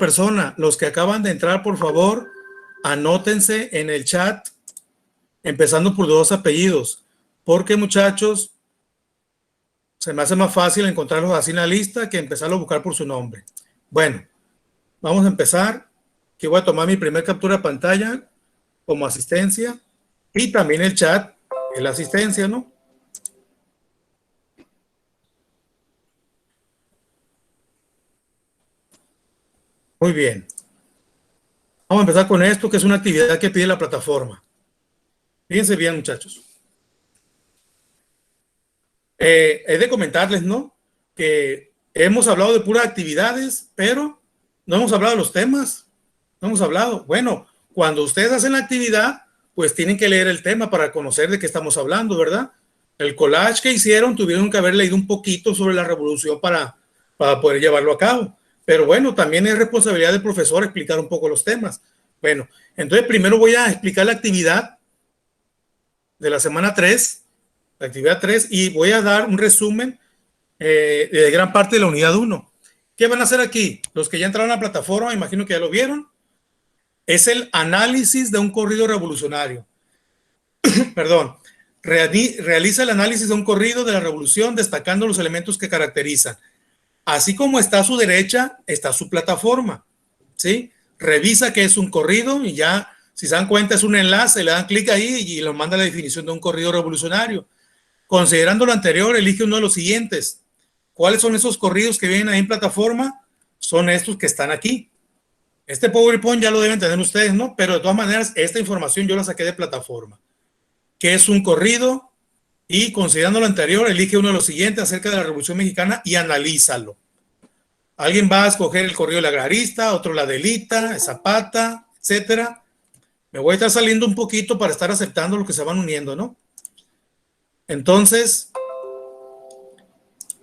persona, los que acaban de entrar, por favor, anótense en el chat, empezando por 2 apellidos, porque muchachos, se me hace más fácil encontrarlos así en la lista que empezarlo a buscar por su nombre. Bueno, vamos a empezar. Aquí voy a tomar mi primer captura de pantalla como asistencia y también el chat, la asistencia, ¿no? Muy bien. Vamos a empezar con esto, que es una actividad que pide la plataforma. Fíjense bien, muchachos. He de comentarles, ¿no? Que hemos hablado de puras actividades, pero no hemos hablado de los temas. No hemos hablado. Bueno, cuando ustedes hacen la actividad, pues tienen que leer el tema para conocer de qué estamos hablando, ¿verdad? El collage que hicieron tuvieron que haber leído un poquito sobre la revolución para poder llevarlo a cabo. Pero bueno, también es responsabilidad del profesor explicar un poco los temas. Bueno, entonces primero voy a explicar la actividad de la semana 3, la actividad 3, y voy a dar un resumen de gran parte de la unidad 1. ¿Qué van a hacer aquí? Los que ya entraron a la plataforma, imagino que ya lo vieron. Es el análisis de un corrido revolucionario. Perdón. Realiza el análisis de un corrido de la revolución, destacando los elementos que caracterizan. Así como está a su derecha, está su plataforma, ¿sí? Revisa qué es un corrido y ya, si se dan cuenta, es un enlace, le dan clic ahí y lo manda a la definición de un corrido revolucionario. Considerando lo anterior, elige uno de los siguientes. ¿Cuáles son esos corridos que vienen ahí en plataforma? Son estos que están aquí. Este PowerPoint ya lo deben tener ustedes, ¿no? Pero de todas maneras, esta información yo la saqué de plataforma. ¿Qué es un corrido? Y considerando lo anterior, elige uno de los siguientes acerca de la Revolución Mexicana y analízalo. Alguien va a escoger el corrido del agrarista, otro la delita, Zapata, etcétera. Me voy a estar saliendo un poquito para estar aceptando lo que se van uniendo, ¿no? Entonces,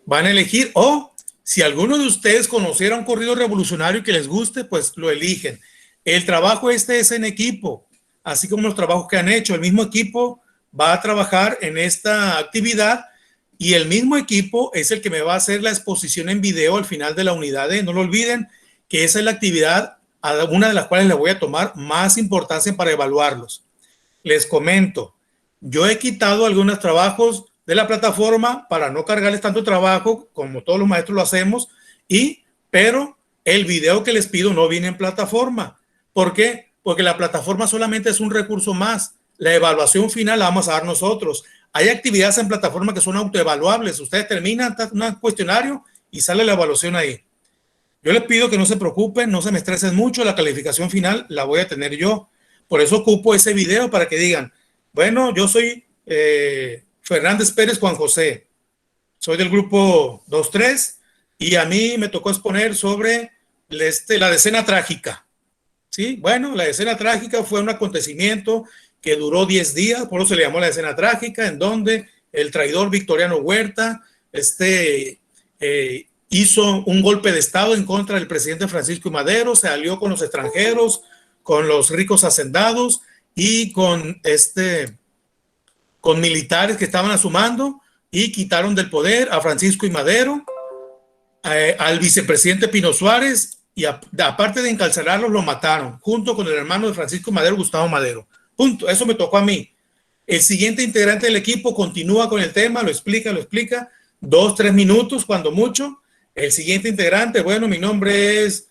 van a elegir, o si alguno de ustedes conociera un corrido revolucionario que les guste, pues lo eligen. El trabajo es en equipo, así como los trabajos que han hecho. El mismo equipo va a trabajar en esta actividad y el mismo equipo es el que me va a hacer la exposición en video al final de la unidad. No lo olviden que esa es la actividad, a una de las cuales le voy a tomar más importancia para evaluarlos. Les comento, yo he quitado algunos trabajos de la plataforma para no cargarles tanto trabajo como todos los maestros lo hacemos, pero el video que les pido no viene en plataforma. ¿Por qué? Porque la plataforma solamente es un recurso más. La evaluación final la vamos a dar nosotros. Hay actividades en plataforma que son autoevaluables. Ustedes terminan un cuestionario y sale la evaluación ahí. Yo les pido que no se preocupen, no se me estresen mucho. La calificación final la voy a tener yo. Por eso ocupo ese video para que digan, bueno, yo soy Fernández Pérez Juan José. Soy del grupo 2-3 y a mí me tocó exponer sobre la decena trágica. ¿Sí? Bueno, la decena trágica fue un acontecimiento que duró 10 días, por eso se le llamó la decena trágica, en donde el traidor Victoriano Huerta hizo un golpe de estado en contra del presidente Francisco I. Madero, se alió con los extranjeros, con los ricos hacendados y con militares que estaban a su mando y quitaron del poder a Francisco I. Madero, al vicepresidente Pino Suárez y aparte de encarcelarlos lo mataron junto con el hermano de Francisco Madero, Gustavo Madero. Punto. Eso me tocó a mí. El siguiente integrante del equipo continúa con el tema, lo explica, 2-3 minutos cuando mucho. El siguiente integrante, bueno, mi nombre es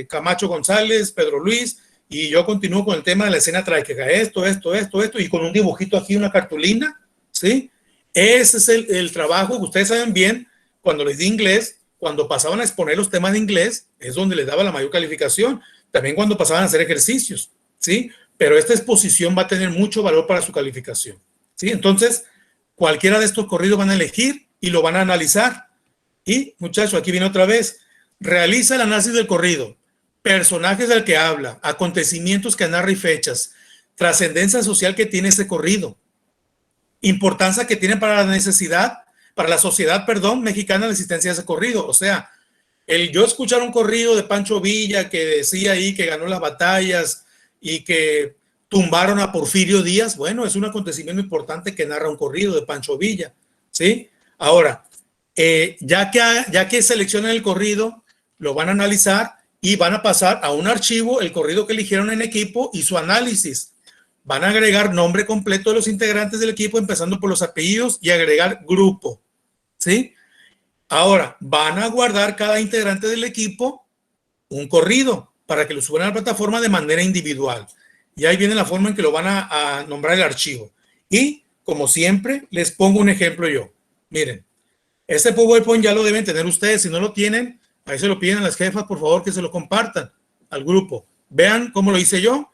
Camacho González, Pedro Luis, y yo continúo con el tema de la escena trágica, esto, y con un dibujito aquí, una cartulina, ¿sí? Ese es el trabajo que ustedes saben bien, cuando les di inglés, cuando pasaban a exponer los temas de inglés, es donde les daba la mayor calificación, también cuando pasaban a hacer ejercicios, ¿sí? Pero esta exposición va a tener mucho valor para su calificación, ¿sí? Entonces, cualquiera de estos corridos van a elegir y lo van a analizar. Y, muchachos, aquí viene otra vez, realiza el análisis del corrido, personajes del que habla, acontecimientos que narra y fechas, trascendencia social que tiene ese corrido, importancia que tiene para la sociedad mexicana la existencia de ese corrido. O sea, yo escuchar un corrido de Pancho Villa que decía ahí que ganó las batallas y que tumbaron a Porfirio Díaz, bueno, es un acontecimiento importante que narra un corrido de Pancho Villa, ¿sí? Ahora, ya que seleccionan el corrido, lo van a analizar y van a pasar a un archivo el corrido que eligieron en equipo y su análisis. Van a agregar nombre completo de los integrantes del equipo, empezando por los apellidos, y agregar grupo, ¿sí? Ahora, van a guardar cada integrante del equipo un corrido para que lo suban a la plataforma de manera individual. Y ahí viene la forma en que lo van a nombrar el archivo. Y, como siempre, les pongo un ejemplo yo. Miren, este PowerPoint ya lo deben tener ustedes. Si no lo tienen, ahí se lo piden a las jefas, por favor, que se lo compartan al grupo. Vean cómo lo hice yo.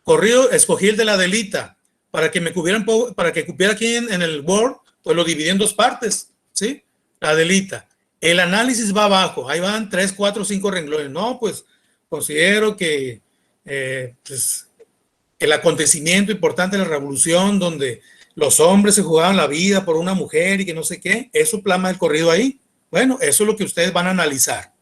Corrido, escogí el de la Adelita para que me cubieran, para que cupiera aquí en el Word, pues lo dividí en dos partes, ¿sí? La Adelita. El análisis va abajo, ahí van 3, 4, 5 renglones. No, pues considero que pues, el acontecimiento importante de la revolución, donde los hombres se jugaban la vida por una mujer y que no sé qué, eso plasma el corrido ahí. Bueno, eso es lo que ustedes van a analizar,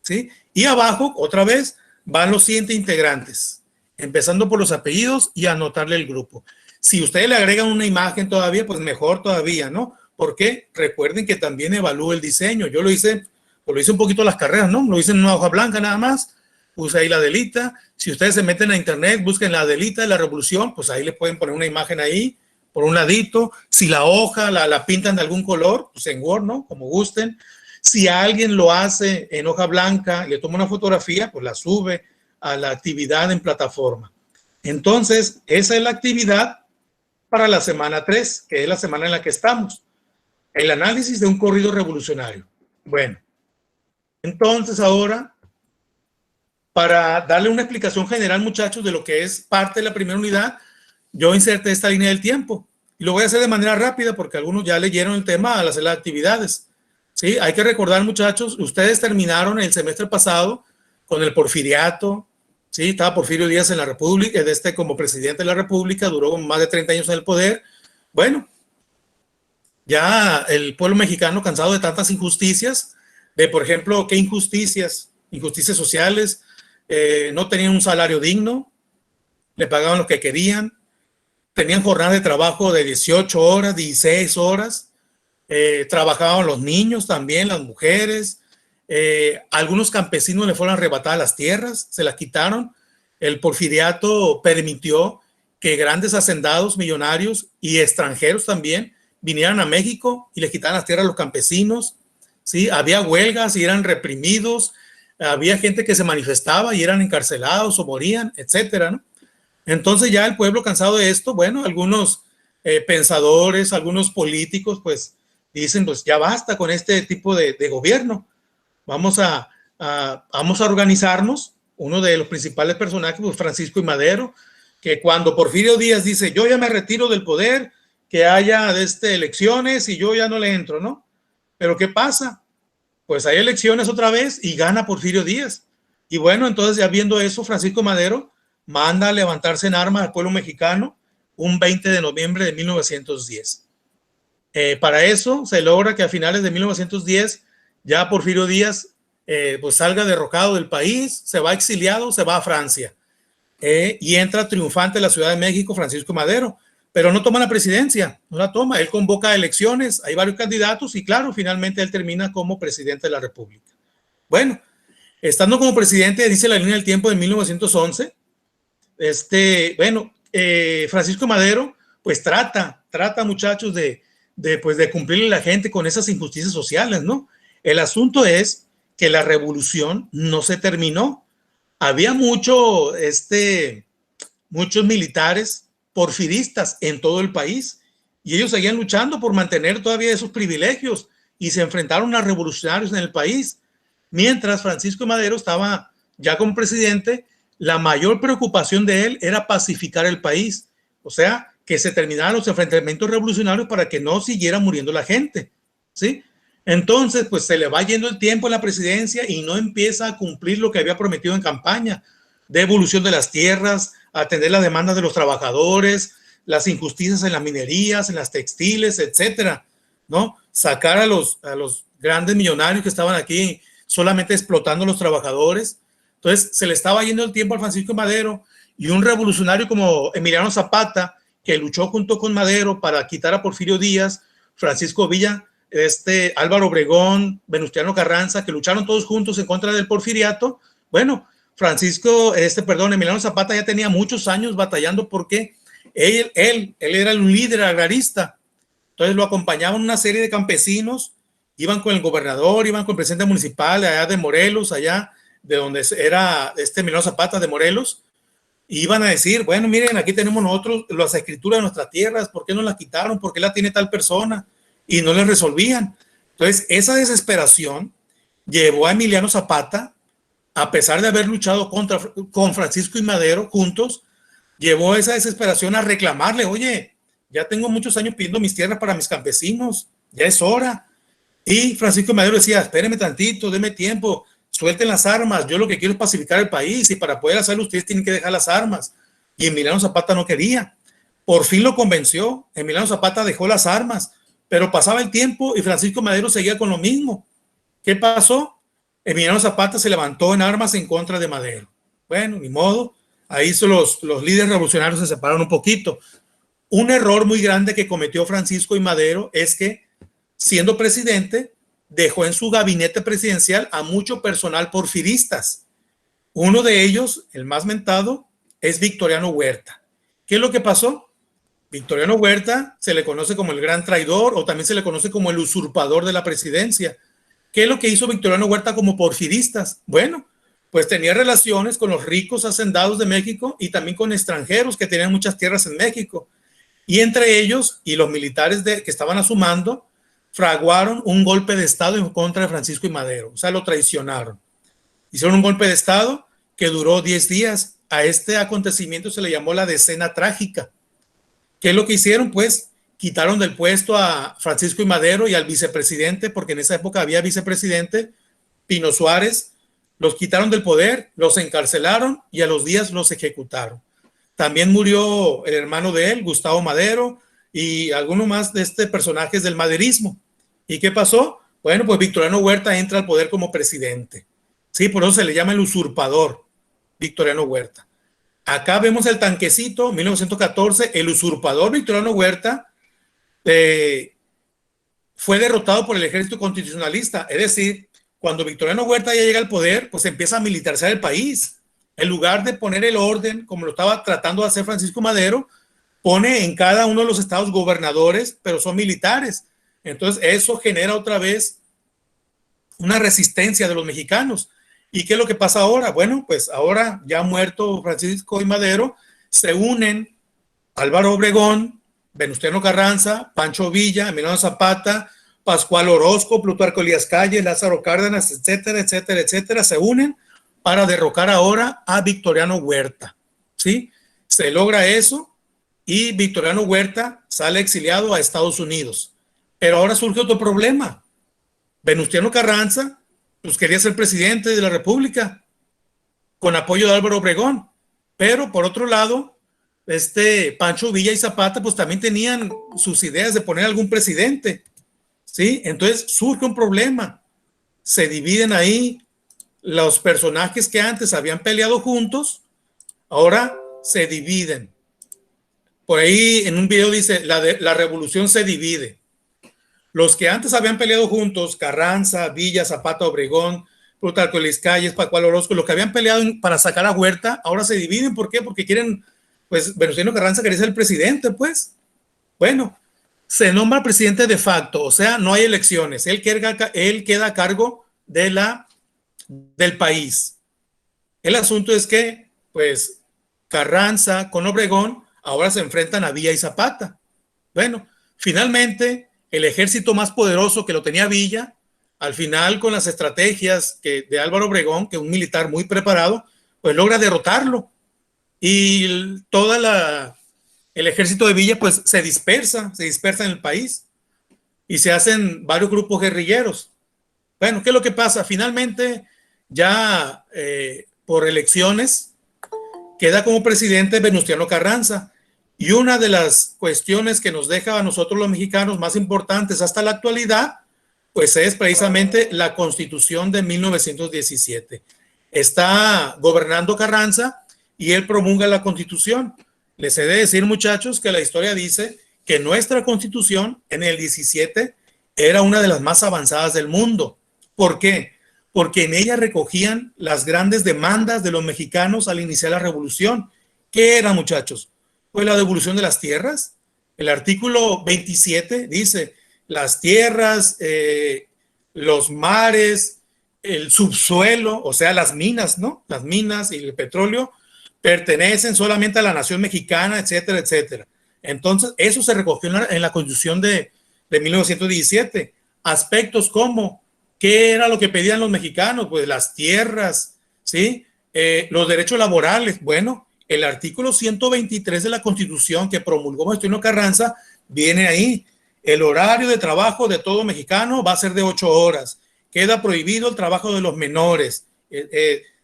¿sí? Y abajo, otra vez, van los siguientes integrantes, empezando por los apellidos y anotarle el grupo. Si ustedes le agregan una imagen todavía, pues mejor todavía, ¿no? Porque recuerden que también evalúo el diseño. Yo lo hice un poquito las carreras, ¿no? Lo hice en una hoja blanca nada más, puse ahí la Adelita. Si ustedes se meten a internet, busquen la Adelita de la Revolución, pues ahí le pueden poner una imagen ahí, por un ladito. Si la hoja la pintan de algún color, pues en Word, ¿no? Como gusten. Si alguien lo hace en hoja blanca, le toma una fotografía, pues la sube a la actividad en plataforma. Entonces, esa es la actividad para la semana 3, que es la semana en la que estamos. El análisis de un corrido revolucionario. Bueno, entonces ahora, para darle una explicación general, muchachos, de lo que es parte de la primera unidad, yo inserté esta línea del tiempo. Y lo voy a hacer de manera rápida porque algunos ya leyeron el tema al hacer las actividades. ¿Sí? Hay que recordar, muchachos, ustedes terminaron el semestre pasado con el porfiriato. ¿Sí? Estaba Porfirio Díaz en la República, como presidente de la República, duró más de 30 años en el poder. Bueno, ya el pueblo mexicano, cansado de tantas injusticias, de por ejemplo, ¿qué injusticias? Injusticias sociales, no tenían un salario digno, le pagaban lo que querían, tenían jornada de trabajo de 18 horas, 16 horas, trabajaban los niños también, las mujeres, algunos campesinos le fueron arrebatadas las tierras, se las quitaron. El porfiriato permitió que grandes hacendados millonarios y extranjeros también vinieran a México y les quitaran las tierras a los campesinos, ¿sí? Había huelgas y eran reprimidos, había gente que se manifestaba y eran encarcelados o morían, etcétera, ¿no? Entonces ya el pueblo, cansado de esto, bueno, algunos pensadores, algunos políticos, pues dicen, pues ya basta con este tipo de gobierno, vamos a organizarnos. Uno de los principales personajes, pues Francisco I. Madero, que cuando Porfirio Díaz dice, yo ya me retiro del poder, que haya elecciones y yo ya no le entro, ¿no? Pero ¿qué pasa? Pues hay elecciones otra vez y gana Porfirio Díaz. Y bueno, entonces ya viendo eso, Francisco Madero manda a levantarse en armas al pueblo mexicano un 20 de noviembre de 1910. Para eso se logra que a finales de 1910 ya Porfirio Díaz pues salga derrocado del país, se va exiliado, se va a Francia y entra triunfante en la Ciudad de México Francisco Madero, pero no toma la presidencia, no la toma, él convoca elecciones, hay varios candidatos y claro, finalmente él termina como presidente de la República. Bueno, estando como presidente, dice la línea del tiempo de 1911, Francisco Madero pues trata muchachos de cumplirle a la gente con esas injusticias sociales, ¿no? El asunto es que la revolución no se terminó. Había muchos militares porfiristas en todo el país y ellos seguían luchando por mantener todavía esos privilegios y se enfrentaron a revolucionarios en el país. Mientras Francisco Madero estaba ya como presidente, la mayor preocupación de él era pacificar el país, o sea, que se terminaran los enfrentamientos revolucionarios para que no siguiera muriendo la gente, ¿sí? Entonces, pues se le va yendo el tiempo en la presidencia y no empieza a cumplir lo que había prometido en campaña, de evolución de las tierras, atender las demandas de los trabajadores, las injusticias en las minerías, en las textiles, etcétera, ¿no? Sacar a los grandes millonarios que estaban aquí solamente explotando a los trabajadores. Entonces, se le estaba yendo el tiempo a Francisco Madero y un revolucionario como Emiliano Zapata, que luchó junto con Madero para quitar a Porfirio Díaz, Francisco Villa, Álvaro Obregón, Venustiano Carranza, que lucharon todos juntos en contra del porfiriato, Bueno, Emiliano Zapata ya tenía muchos años batallando porque él era un líder agrarista. Entonces lo acompañaban una serie de campesinos, iban con el gobernador, iban con el presidente municipal allá de Morelos, allá de donde era Emiliano Zapata de Morelos, y iban a decir, bueno, miren, aquí tenemos nosotros las escrituras de nuestras tierras, ¿por qué no las quitaron? ¿Por qué la tiene tal persona? Y no les resolvían. Entonces, esa desesperación llevó a Emiliano Zapata, a pesar de haber luchado con Francisco y Madero juntos, llevó esa desesperación a reclamarle, oye, ya tengo muchos años pidiendo mis tierras para mis campesinos, ya es hora. Y Francisco y Madero decía, espérenme tantito, denme tiempo, suelten las armas, yo lo que quiero es pacificar el país y para poder hacerlo ustedes tienen que dejar las armas. Y Emiliano Zapata no quería. Por fin lo convenció, Emiliano Zapata dejó las armas, pero pasaba el tiempo y Francisco Madero seguía con lo mismo. ¿Qué pasó? Emiliano Zapata se levantó en armas en contra de Madero. Bueno, ni modo, ahí los líderes revolucionarios se separaron un poquito. Un error muy grande que cometió Francisco y Madero es que, siendo presidente, dejó en su gabinete presidencial a mucho personal porfiristas. Uno de ellos, el más mentado, es Victoriano Huerta. ¿Qué es lo que pasó? Victoriano Huerta se le conoce como el gran traidor o también se le conoce como el usurpador de la presidencia. ¿Qué es lo que hizo Victoriano Huerta como porfiristas? Bueno, pues tenía relaciones con los ricos hacendados de México y también con extranjeros que tenían muchas tierras en México. Y entre ellos y los militares que estaban a su mando, fraguaron un golpe de Estado en contra de Francisco y Madero. O sea, lo traicionaron. Hicieron un golpe de Estado que duró 10 días. A este acontecimiento se le llamó la Decena Trágica. ¿Qué es lo que hicieron? Pues quitaron del puesto a Francisco y Madero y al vicepresidente, porque en esa época había vicepresidente, Pino Suárez. Los quitaron del poder, los encarcelaron y a los días los ejecutaron. También murió el hermano de él, Gustavo Madero, y algunos más de personajes del maderismo. ¿Y qué pasó? Bueno, pues Victoriano Huerta entra al poder como presidente. Sí, por eso se le llama el usurpador, Victoriano Huerta. Acá vemos el tanquecito, 1914, el usurpador Victoriano Huerta fue derrotado por el ejército constitucionalista. Es decir, cuando Victoriano Huerta ya llega al poder, pues empieza a militarizar el país. En lugar de poner el orden, como lo estaba tratando de hacer Francisco Madero, pone en cada uno de los estados gobernadores, pero son militares. Entonces eso genera otra vez una resistencia de los mexicanos. ¿Y qué es lo que pasa ahora? Bueno, pues ahora ya muerto Francisco y Madero, se unen Álvaro Obregón, Venustiano Carranza, Pancho Villa, Emiliano Zapata, Pascual Orozco, Plutarco Elías Calles, Lázaro Cárdenas, etcétera, etcétera, etcétera, se unen para derrocar ahora a Victoriano Huerta. ¿Sí? Se logra eso y Victoriano Huerta sale exiliado a Estados Unidos. Pero ahora surge otro problema. Venustiano Carranza pues quería ser presidente de la República con apoyo de Álvaro Obregón, pero por otro lado Pancho Villa y Zapata pues también tenían sus ideas de poner algún presidente, ¿sí? Entonces surge un problema, se dividen ahí los personajes que antes habían peleado juntos, ahora se dividen. Por ahí en un video dice, la revolución se divide. Los que antes habían peleado juntos, Carranza, Villa, Zapata, Obregón, Plutarco Elías Calles, Pascual Orozco, los que habían peleado para sacar a Huerta, ahora se dividen. ¿Por qué? Porque quieren, pues, Venustiano Carranza quería ser el presidente, pues. Bueno, se nombra presidente de facto, o sea, no hay elecciones. Él queda a cargo del país. El asunto es que, pues, Carranza con Obregón ahora se enfrentan a Villa y Zapata. Bueno, finalmente el ejército más poderoso que lo tenía Villa, al final con las estrategias de Álvaro Obregón, que es un militar muy preparado, pues logra derrotarlo. Y todo el ejército de Villa pues se dispersa en el país y se hacen varios grupos guerrilleros. Bueno, ¿qué es lo que pasa? Finalmente ya por elecciones queda como presidente Venustiano Carranza. Y una de las cuestiones que nos deja a nosotros los mexicanos más importantes hasta la actualidad, pues es precisamente la Constitución de 1917. Está gobernando Carranza y él promulga la Constitución. Les he de decir, muchachos, que la historia dice que nuestra Constitución en el 17 era una de las más avanzadas del mundo. ¿Por qué? porque en ella recogían las grandes demandas de los mexicanos al iniciar la revolución. ¿Qué era, muchachos? Pues la devolución de las tierras. El artículo 27 dice, las tierras, los mares, el subsuelo, o sea, las minas, ¿no? Las minas y el petróleo pertenecen solamente a la nación mexicana, etcétera, etcétera. Entonces, eso se recogió en la Constitución de 1917. Aspectos como, ¿qué era lo que pedían los mexicanos? Pues las tierras, ¿sí? Los derechos laborales. Bueno, el artículo 123 de la Constitución que promulgó Venustiano Carranza viene ahí. El horario de trabajo de todo mexicano va a ser de 8 horas. Queda prohibido el trabajo de los menores.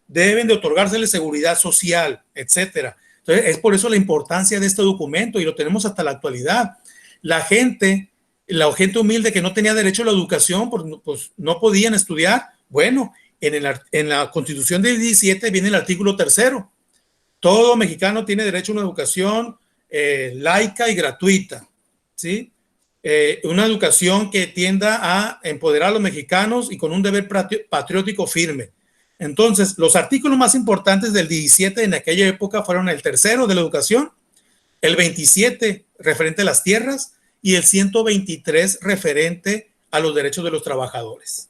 Deben de otorgársele seguridad social, etcétera. Entonces, es por eso la importancia de este documento y lo tenemos hasta la actualidad. La gente humilde que no tenía derecho a la educación, pues no podían estudiar. Bueno, en la Constitución del 17 viene el artículo 3. Todo mexicano tiene derecho a una educación laica y gratuita, ¿sí? Una educación que tienda a empoderar a los mexicanos y con un deber patriótico firme. Entonces, los artículos más importantes del 17 en aquella época fueron el 3 de la educación, el 27 referente a las tierras y el 123 referente a los derechos de los trabajadores.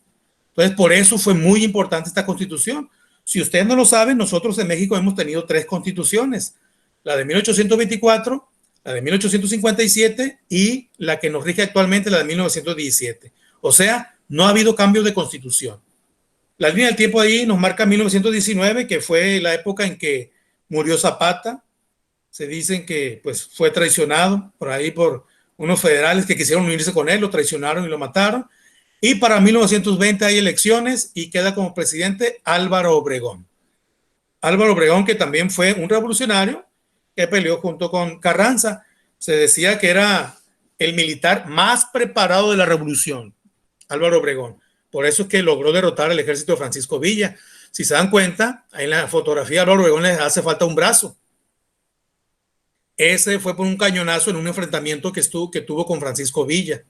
Entonces, por eso fue muy importante esta constitución. Si ustedes no lo saben, nosotros en México hemos tenido 3 constituciones, la de 1824, la de 1857 y la que nos rige actualmente, la de 1917. O sea, no ha habido cambios de constitución. La línea del tiempo ahí nos marca 1919, que fue la época en que murió Zapata. Se dicen que pues, fue traicionado por ahí por unos federales que quisieron unirse con él, lo traicionaron y lo mataron. Y para 1920 hay elecciones y queda como presidente Álvaro Obregón. Álvaro Obregón, que también fue un revolucionario que peleó junto con Carranza. Se decía que era el militar más preparado de la revolución, Álvaro Obregón. Por eso es que logró derrotar al ejército de Francisco Villa. Si se dan cuenta, ahí en la fotografía a Álvaro Obregón le hace falta un brazo. Ese fue por un cañonazo en un enfrentamiento que tuvo con Francisco Villa.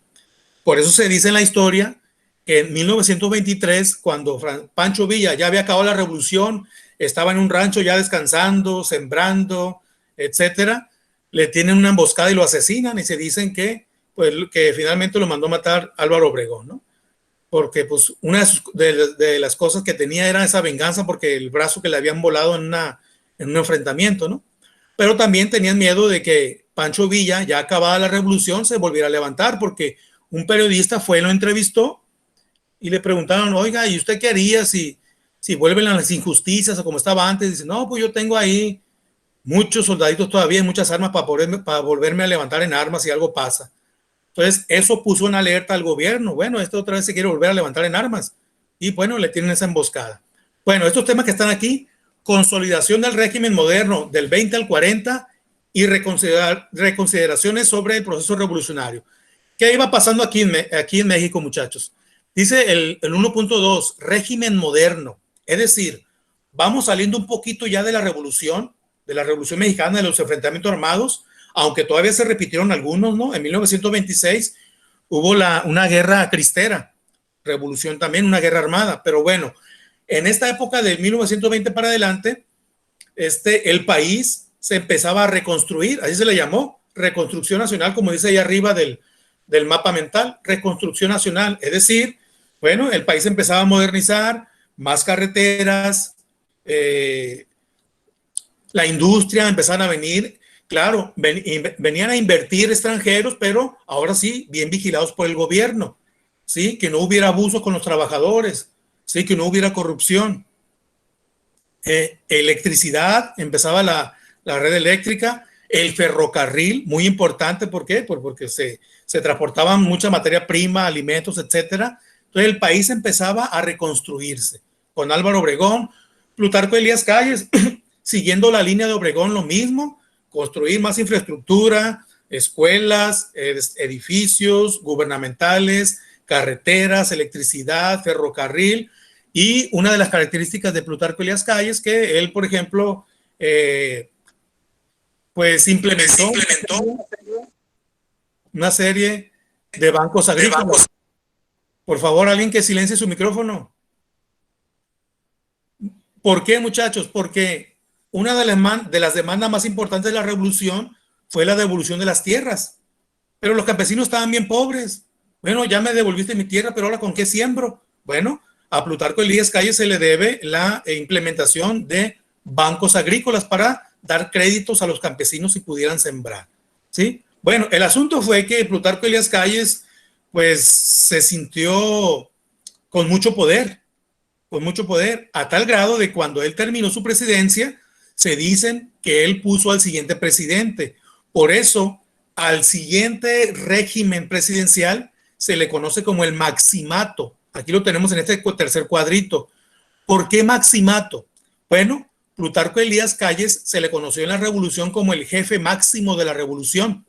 Por eso se dice en la historia que en 1923, cuando Pancho Villa ya había acabado la revolución, estaba en un rancho ya descansando, sembrando, etcétera, le tienen una emboscada y lo asesinan y se dicen que, pues, que finalmente lo mandó matar Álvaro Obregón, ¿no? Porque pues una de las cosas que tenía era esa venganza porque el brazo que le habían volado en un enfrentamiento, ¿no? Pero también tenían miedo de que Pancho Villa, ya acabada la revolución, se volviera a levantar porque un periodista fue y lo entrevistó y le preguntaron, oiga, ¿y usted qué haría si vuelven las injusticias o como estaba antes? Dice, no, pues yo tengo ahí muchos soldaditos todavía, muchas armas para volverme a levantar en armas si algo pasa. Entonces, eso puso en alerta al gobierno. Bueno, esto otra vez se quiere volver a levantar en armas. Y bueno, le tienen esa emboscada. Bueno, estos temas que están aquí, consolidación del régimen moderno del 20 al 40 y reconsideraciones sobre el proceso revolucionario. ¿Qué iba pasando aquí en México, muchachos? Dice el 1.2, régimen moderno. Es decir, vamos saliendo un poquito ya de la revolución mexicana, de los enfrentamientos armados, aunque todavía se repitieron algunos, ¿no? En 1926 hubo una guerra cristera, revolución también, una guerra armada, pero bueno, en esta época de 1920 para adelante, el país se empezaba a reconstruir, así se le llamó, reconstrucción nacional, como dice ahí arriba del mapa mental, reconstrucción nacional, es decir, bueno, el país empezaba a modernizar, más carreteras, la industria empezaron a venir. Claro, venían a invertir extranjeros, pero ahora sí, bien vigilados por el gobierno, ¿sí? Que no hubiera abuso con los trabajadores, ¿sí? Que no hubiera corrupción. Electricidad, empezaba la red eléctrica, el ferrocarril, muy importante, ¿por qué? Porque se transportaban mucha materia prima, alimentos, etcétera. Entonces el país empezaba a reconstruirse. Con Álvaro Obregón, Plutarco Elías Calles, siguiendo la línea de Obregón, lo mismo, construir más infraestructura, escuelas, edificios gubernamentales, carreteras, electricidad, ferrocarril. Y una de las características de Plutarco Elías Calles que él, por ejemplo, pues implementó una serie de bancos agrícolas. Por favor, alguien que silencie su micrófono. ¿Por qué, muchachos? Porque una de las demandas más importantes de la revolución fue la devolución de las tierras. Pero los campesinos estaban bien pobres. Bueno, ya me devolviste mi tierra, pero ahora ¿con qué siembro? Bueno, a Plutarco Elías Calles se le debe la implementación de bancos agrícolas para dar créditos a los campesinos si pudieran sembrar. ¿Sí? Bueno, el asunto fue que Plutarco Elías Calles pues se sintió con mucho poder, a tal grado de cuando él terminó su presidencia, se dicen que él puso al siguiente presidente. Por eso, al siguiente régimen presidencial se le conoce como el maximato. Aquí lo tenemos en este tercer cuadrito. ¿Por qué maximato? Bueno, Plutarco Elías Calles se le conoció en la revolución como el jefe máximo de la revolución.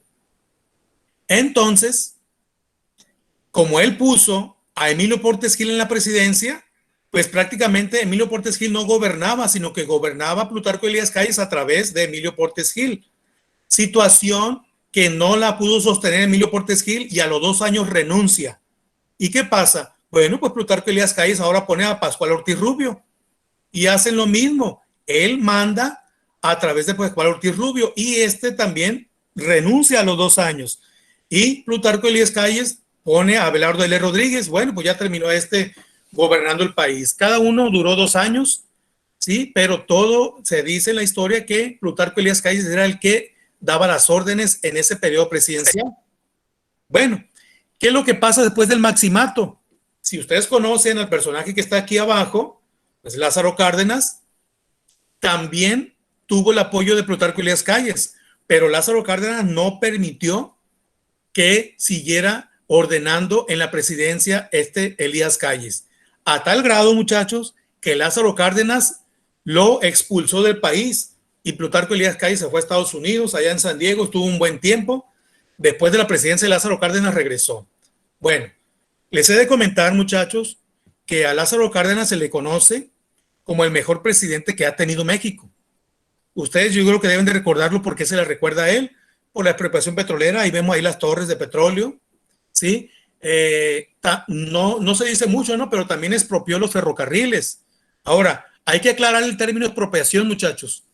Entonces, como él puso a Emilio Portes Gil en la presidencia, pues prácticamente Emilio Portes Gil no gobernaba, sino que gobernaba Plutarco Elías Calles a través de Emilio Portes Gil. Situación que no la pudo sostener Emilio Portes Gil y a los 2 años renuncia. ¿Y qué pasa? Bueno, pues Plutarco Elías Calles ahora pone a Pascual Ortiz Rubio y hacen lo mismo. Él manda a través de Pascual Ortiz Rubio y este también renuncia a los 2 años. Y Plutarco Elías Calles pone a Abelardo L. Rodríguez. Bueno, pues ya terminó gobernando el país. Cada uno duró 2 años, ¿sí? Pero todo se dice en la historia que Plutarco Elías Calles era el que daba las órdenes en ese periodo presidencial. Bueno, ¿qué es lo que pasa después del maximato? Si ustedes conocen al personaje que está aquí abajo, pues Lázaro Cárdenas, también tuvo el apoyo de Plutarco Elías Calles, pero Lázaro Cárdenas no permitió que siguiera ordenando en la presidencia Elías Calles. A tal grado, muchachos, que Lázaro Cárdenas lo expulsó del país y Plutarco Elías Calles se fue a Estados Unidos, allá en San Diego, estuvo un buen tiempo. Después de la presidencia de Lázaro Cárdenas regresó. Bueno, les he de comentar, muchachos, que a Lázaro Cárdenas se le conoce como el mejor presidente que ha tenido México. Ustedes yo creo que deben de recordarlo porque se le recuerda a él por la expropiación petrolera. Ahí vemos ahí las torres de petróleo, ¿sí? No se dice mucho, ¿no? Pero también expropió los ferrocarriles. Ahora, hay que aclarar el término expropiación, muchachos.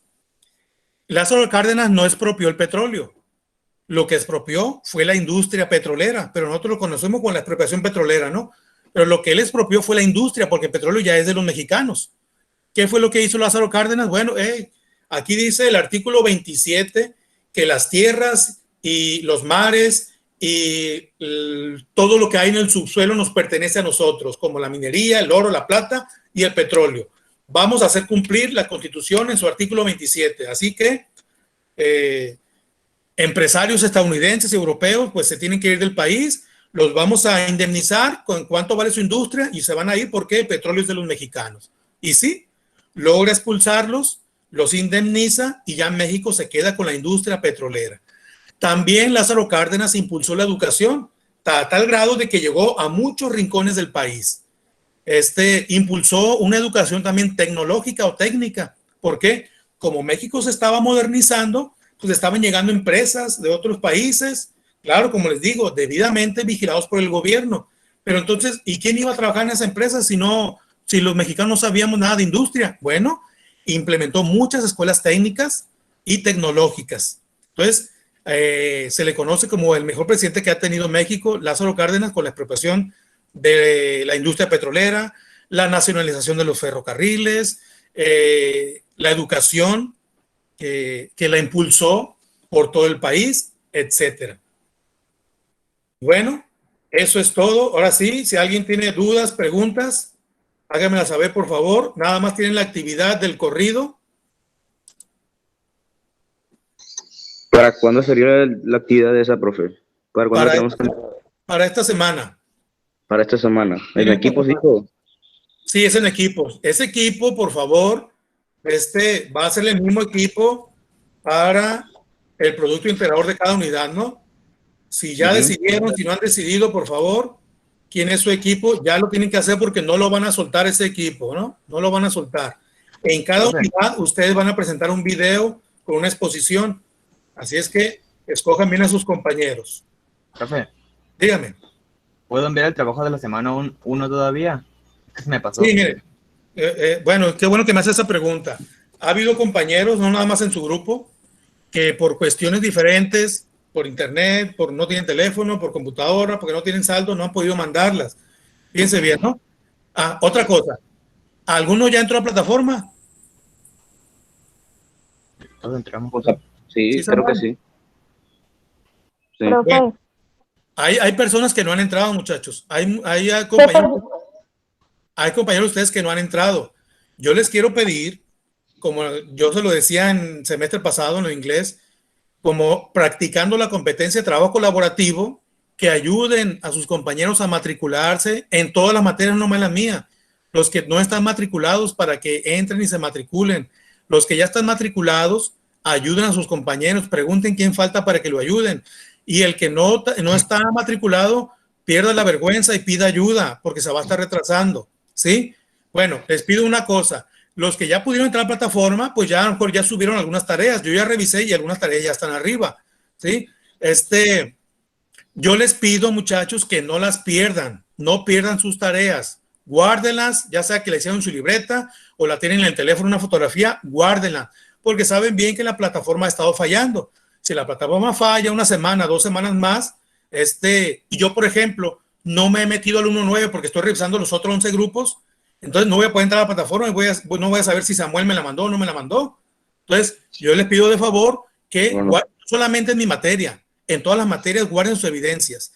Lázaro Cárdenas no expropió el petróleo. Lo que expropió fue la industria petrolera, pero nosotros lo conocemos con la expropiación petrolera, ¿no? Pero lo que él expropió fue la industria, porque el petróleo ya es de los mexicanos. ¿Qué fue lo que hizo Lázaro Cárdenas? Bueno, aquí dice el artículo 27 que las tierras y los mares y todo lo que hay en el subsuelo nos pertenece a nosotros, como la minería, el oro, la plata y el petróleo. Vamos a hacer cumplir la Constitución en su artículo 27. Así que empresarios estadounidenses y europeos pues se tienen que ir del país, los vamos a indemnizar con cuánto vale su industria y se van a ir porque el petróleo es de los mexicanos. Y sí, logra expulsarlos, los indemniza y ya México se queda con la industria petrolera. También Lázaro Cárdenas impulsó la educación a tal grado de que llegó a muchos rincones del país. Impulsó una educación también tecnológica o técnica. ¿Por qué? Como México se estaba modernizando, pues estaban llegando empresas de otros países, claro, como les digo, debidamente vigilados por el gobierno. Pero entonces, ¿y quién iba a trabajar en esa empresa si los mexicanos no sabíamos nada de industria? Bueno, implementó muchas escuelas técnicas y tecnológicas. Entonces, se le conoce como el mejor presidente que ha tenido México, Lázaro Cárdenas, con la expropiación de la industria petrolera, la nacionalización de los ferrocarriles, la educación que la impulsó por todo el país, etcétera. Bueno, eso es todo. Ahora sí, si alguien tiene dudas, preguntas, háganmela saber, por favor. Nada más tienen la actividad del corrido. ¿Para cuándo sería la actividad de esa, profe? Para esta semana. Para esta semana. ¿En equipo, sí? Sí, es en equipo. Ese equipo, por favor, va a ser el mismo equipo para el producto integrador de cada unidad, ¿no? Si ya decidieron, si no han decidido, por favor, quién es su equipo, ya lo tienen que hacer porque no lo van a soltar ese equipo, ¿no? No lo van a soltar. En cada unidad, ustedes van a presentar un video con una exposición. Así es que escojan bien a sus compañeros. Profe. Dígame. ¿Puedo enviar el trabajo de la semana 1 todavía? ¿Qué se me pasó? Sí, mire. Bueno, qué bueno que me hace esa pregunta. Ha habido compañeros, no nada más en su grupo, que por cuestiones diferentes, por internet, por no tienen teléfono, por computadora, porque no tienen saldo, no han podido mandarlas. Fíjense bien, ¿no? Ah, otra cosa. ¿Alguno ya entró a plataforma? Todos entramos. Sí, Sí, creo que Samuel. sí. Sí. Bueno, Profe, hay personas que no han entrado, muchachos. profe, Hay compañeros de ustedes que no han entrado. Yo les quiero pedir, como yo se lo decía en semestre pasado en lo inglés, como practicando la competencia de trabajo colaborativo, que ayuden a sus compañeros a matricularse en todas las materias, no más la mía. Los que no están matriculados para que entren y se matriculen. Los que ya están matriculados, ayuden a sus compañeros, pregunten quién falta para que lo ayuden. Y el que no está matriculado, pierda la vergüenza y pida ayuda porque se va a estar retrasando. ¿Sí? Bueno, les pido una cosa. Los que ya pudieron entrar a la plataforma, pues ya a lo mejor ya subieron algunas tareas. Yo ya revisé y algunas tareas ya están arriba. ¿Sí? Yo les pido, muchachos, que no las pierdan. No pierdan sus tareas. Guárdenlas, ya sea que le hicieron su libreta o la tienen en el teléfono una fotografía, guárdenla, porque saben bien que la plataforma ha estado fallando. Si la plataforma falla una semana, 2 semanas más, y yo, por ejemplo, no me he metido al 1.9 porque estoy revisando los otros 11 grupos, entonces no voy a poder entrar a la plataforma y no voy a saber si Samuel me la mandó o no me la mandó. Entonces, yo les pido de favor que Bueno, solamente en mi materia, en todas las materias guarden sus evidencias.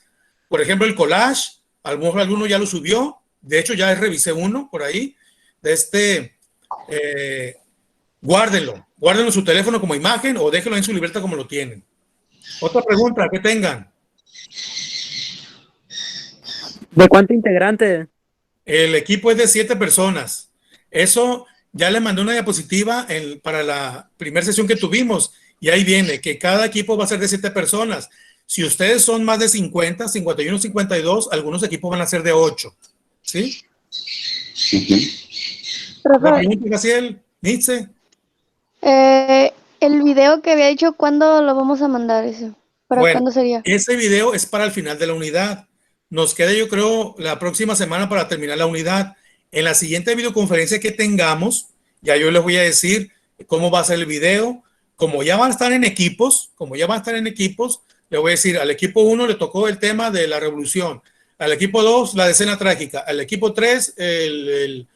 Por ejemplo, el collage, a lo mejor alguno ya lo subió, de hecho ya revisé uno por ahí, de eh, guárdenlo en su teléfono como imagen o déjenlo en su libreta como lo tienen. Otra pregunta que tengan. ¿De cuánto integrante? El equipo es de 7 personas. Eso ya le mandé una diapositiva para la primera sesión que tuvimos y ahí viene que cada equipo va a ser de 7 personas. Si ustedes son más de 50, 51, 52, algunos equipos van a ser de 8. ¿Sí? La profe, pregunta, Gaciel, Nietzsche. el video que había dicho, ¿cuándo lo vamos a mandar ese? ¿Para Bueno, cuándo sería? ese video es para el final de la unidad. Nos queda, yo creo, la próxima semana para terminar la unidad. En la siguiente videoconferencia que tengamos, ya yo les voy a decir cómo va a ser el video. Como ya van a estar en equipos, le voy a decir, al equipo 1 le tocó el tema de la revolución, al equipo 2 la escena trágica, al equipo 3 el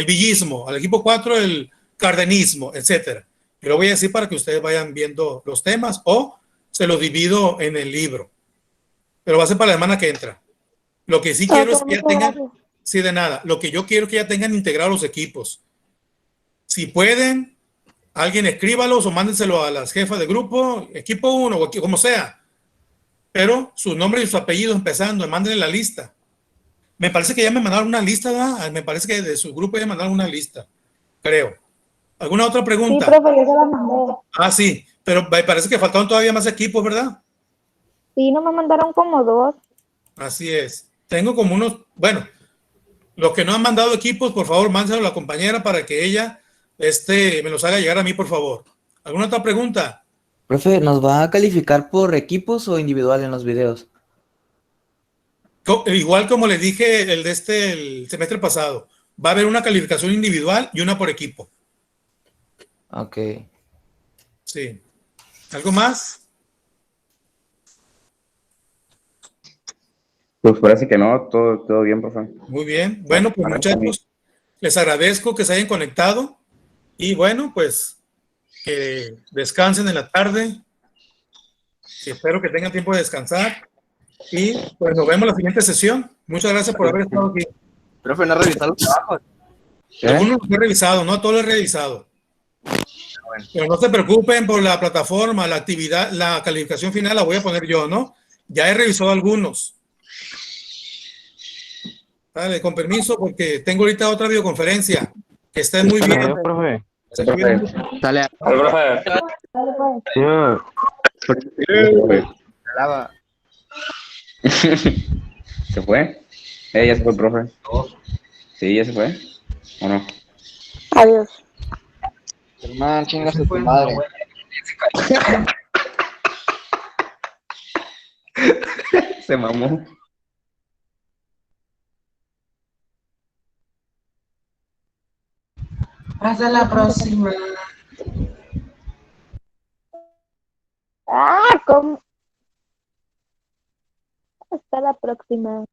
villismo, al equipo 4 el cardenismo, etcétera. Yo lo voy a decir para que ustedes vayan viendo los temas o se los divido en el libro, pero va a ser para la semana que entra. Lo que sí quiero Ok, es que ya muchas tengan, gracias. sí, de nada, lo que yo quiero es que ya tengan integrados los equipos. Si pueden, alguien escríbalos o mándenselo a las jefas de grupo, equipo 1 o como sea, pero su nombre y su apellido empezando, mándenle la lista. Me parece que ya me mandaron una lista, ¿verdad? Me parece que de su grupo ya me mandaron una lista, creo. ¿Alguna otra Sí, pregunta? profe, yo se la mandé. Ah, sí, pero me parece que faltaron todavía más equipos, ¿verdad? Sí, no me mandaron como dos. Así es. Tengo como unos, bueno, los que no han mandado equipos, por favor, mándenselo a la compañera para que ella me los haga llegar a mí, por favor. ¿Alguna otra pregunta? Profe, ¿nos va a calificar por equipos o individual en los videos? Igual como les dije el semestre pasado, va a haber una calificación individual y una por equipo. Ok. Sí. ¿Algo más? pues parece que no, todo bien, profe. Muy bien. Bueno, pues Para mí. muchachos, les agradezco que se hayan conectado y bueno, pues que descansen en la tarde. Espero que tengan tiempo de descansar y pues nos vemos en la siguiente sesión. Muchas gracias por haber estado aquí. Profe, ¿no revisó los trabajos? Algunos los he revisado, no todos los he revisado. Pero no se preocupen por la plataforma, la actividad, la calificación final la voy a poner yo, ¿no? Ya he revisado algunos. Dale, con permiso, porque tengo ahorita otra videoconferencia. Que estén muy bien. Adiós, profe. Se cuidan mucho. Sale. Dale, pues. Profe. Lava. ¿Se fue? Ya se fue el profe. Sí, ya se fue. ¿O no? Adiós. Hermano, chingas a tu madre. Se mamó. Hasta la próxima. Ah, ¿cómo? Hasta la próxima.